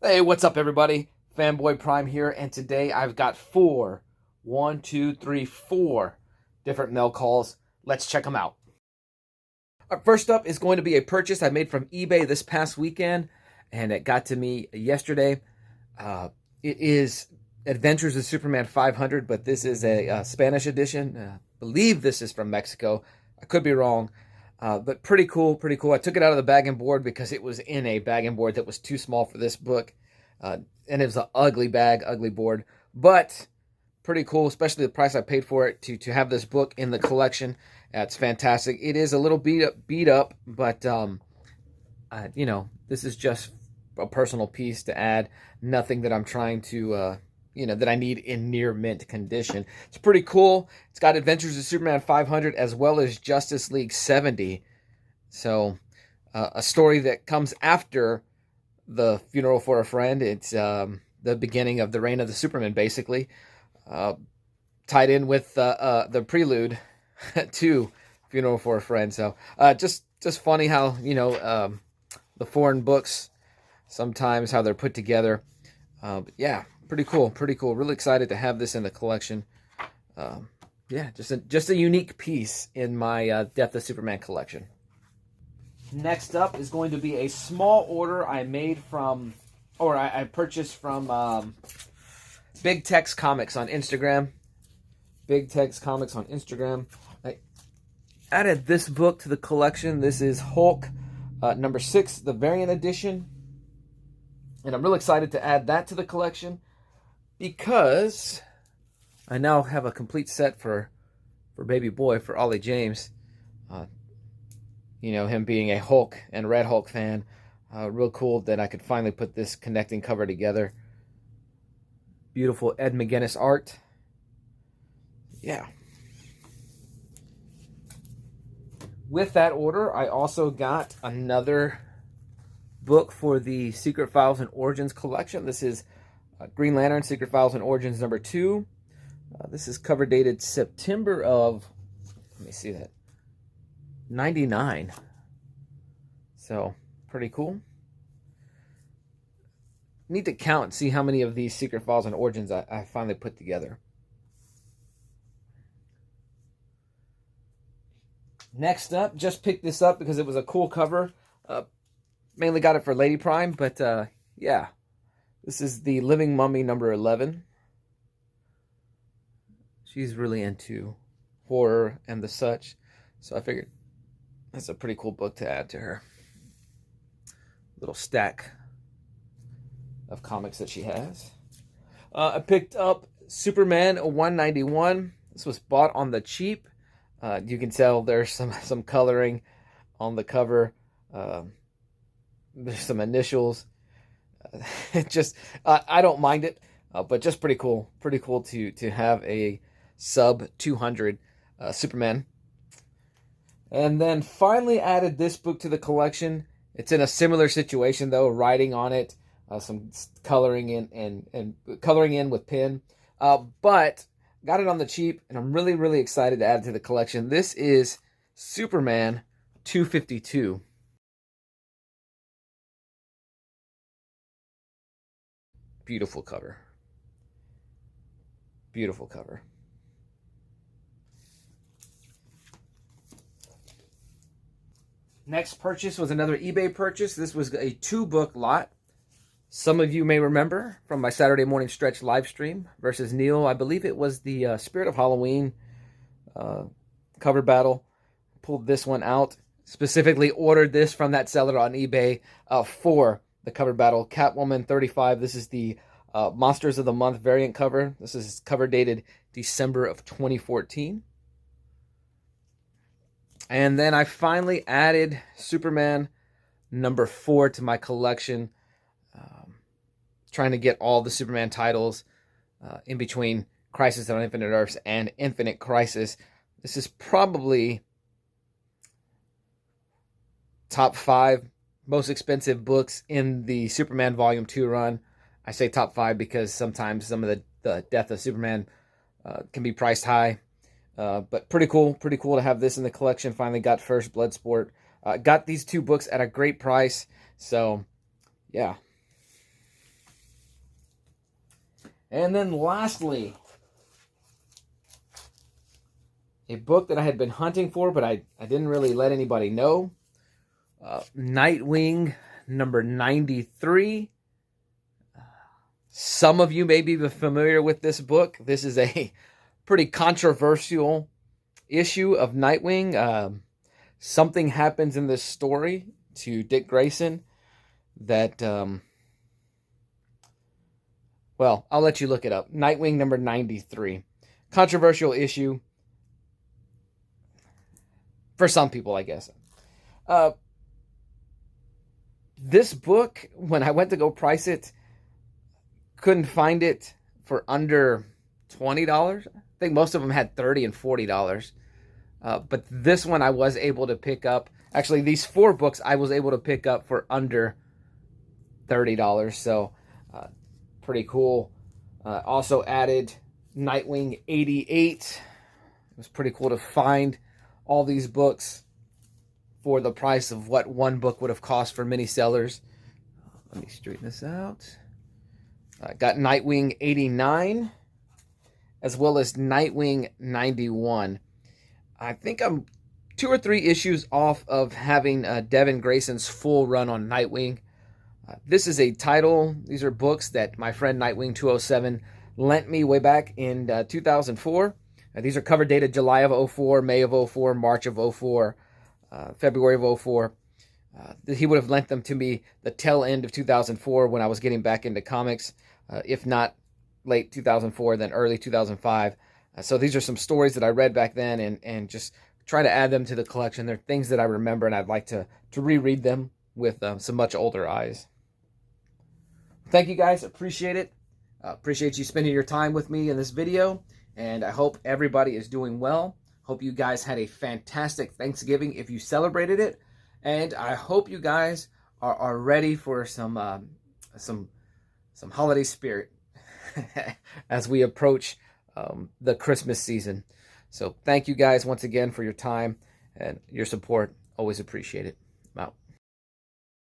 Hey, what's up, everybody? Fanboy Prime here, and today I've got four different mail calls. Let's check them out. First up is going to be a purchase I made from eBay this past weekend, and it got to me yesterday. It is Adventures of Superman 500, but this is a Spanish edition. I believe this is from Mexico. I could be wrong. But pretty cool, pretty cool. I took it out of the bag and board because it was in a bag and board that was too small for this book. And it was an ugly bag, ugly board. But pretty cool, especially the price I paid for it to have this book in the collection. It's fantastic. It is a little beat up, but, you know, this is just a personal piece to add. Nothing that I'm trying to... that I need in near mint condition. It's pretty cool. It's got Adventures of Superman 500 as well as Justice League 70. So, a story that comes after the Funeral for a Friend. It's the beginning of the reign of the Superman, basically. Tied in with the prelude to Funeral for a Friend. So, just funny how, the foreign books, sometimes how they're put together. But yeah. Pretty cool, pretty cool. Really excited to have this in the collection. Yeah, just a unique piece in my Death of Superman collection. Next up is going to be a small order I made from, or I purchased from Big Tex Comics on Instagram. Big Tex Comics on Instagram. I added this book to the collection. This is Hulk number 6, the variant edition. And I'm really excited to add that to the collection, because I now have a complete set for baby boy, for Ollie James. Him being a Hulk and Red Hulk fan. Real cool that I could finally put this connecting cover together. Beautiful Ed McGuinness art. Yeah. With that order, I also got another book for the Secret Files and Origins collection. This is Green Lantern Secret Files and Origins number 2. This is cover dated September of, let me see that, 99. So, pretty cool. Need to count and see how many of these Secret Files and Origins I finally put together. Next up, just picked this up because it was a cool cover. Mainly got it for Lady Prime, but yeah. This is the Living Mummy number 11. She's really into horror and the such, so I figured that's a pretty cool book to add to her little stack of comics that she has. I picked up Superman 191. This was bought on the cheap. You can tell there's some coloring on the cover. There's some initials. I don't mind it, but just pretty cool to have a sub 200 Superman. And then finally added this book to the collection. It's in a similar situation though, writing on it, some coloring in and coloring in with pen, but got it on the cheap, and I'm really excited to add it to the collection. This is Superman 252. Beautiful cover. Beautiful cover. Next purchase was another eBay purchase. This was a 2-book lot. Some of you may remember from my Saturday morning stretch live stream versus Neil. I believe it was the Spirit of Halloween cover battle. Pulled this one out. Specifically ordered this from that seller on eBay for the cover battle. Catwoman 35. This is the Monsters of the Month variant cover. This is cover dated December of 2014. And then I finally added Superman number 4 to my collection. Trying to get all the Superman titles in between Crisis on Infinite Earths and Infinite Crisis. This is probably top 5 most expensive books in the Superman Volume 2 run. I say top 5 because sometimes some of the Death of Superman can be priced high. But pretty cool to have this in the collection. Finally got First Bloodsport. Got these 2 books at a great price. So, yeah. And then lastly, a book that I had been hunting for, but I didn't really let anybody know. Nightwing number 93. Some of you may be familiar with this book. This is a pretty controversial issue of Nightwing. Something happens in this story to Dick Grayson that, well, I'll let you look it up. Nightwing number 93. Controversial issue for some people, I guess. This book, when I went to go price it, couldn't find it for under $20. I think most of them had $30 and $40. But this one I was able to pick up. Actually, these 4 books I was able to pick up for under $30. So, pretty cool. Also added Nightwing 88. It was pretty cool to find all these books for the price of what one book would have cost for many sellers. Let me straighten this out. I got Nightwing 89 as well as Nightwing 91. I think I'm 2 or 3 issues off of having Devin Grayson's full run on Nightwing. This is a title. These are books that my friend Nightwing 207 lent me way back in 2004. These are cover dated July of 04, May of 04, March of 04, February of 04. He would have lent them to me the tail end of 2004 when I was getting back into comics, if not late 2004, then early 2005. So these are some stories that I read back then and just try to add them to the collection. They're things that I remember, and I'd like to reread them with some much older eyes. Thank you guys. Appreciate it. Appreciate you spending your time with me in this video, and I hope everybody is doing well. Hope you guys had a fantastic Thanksgiving if you celebrated it, and I hope you guys are ready for some holiday spirit as we approach the Christmas season. So thank you guys once again for your time and your support. Always appreciate it.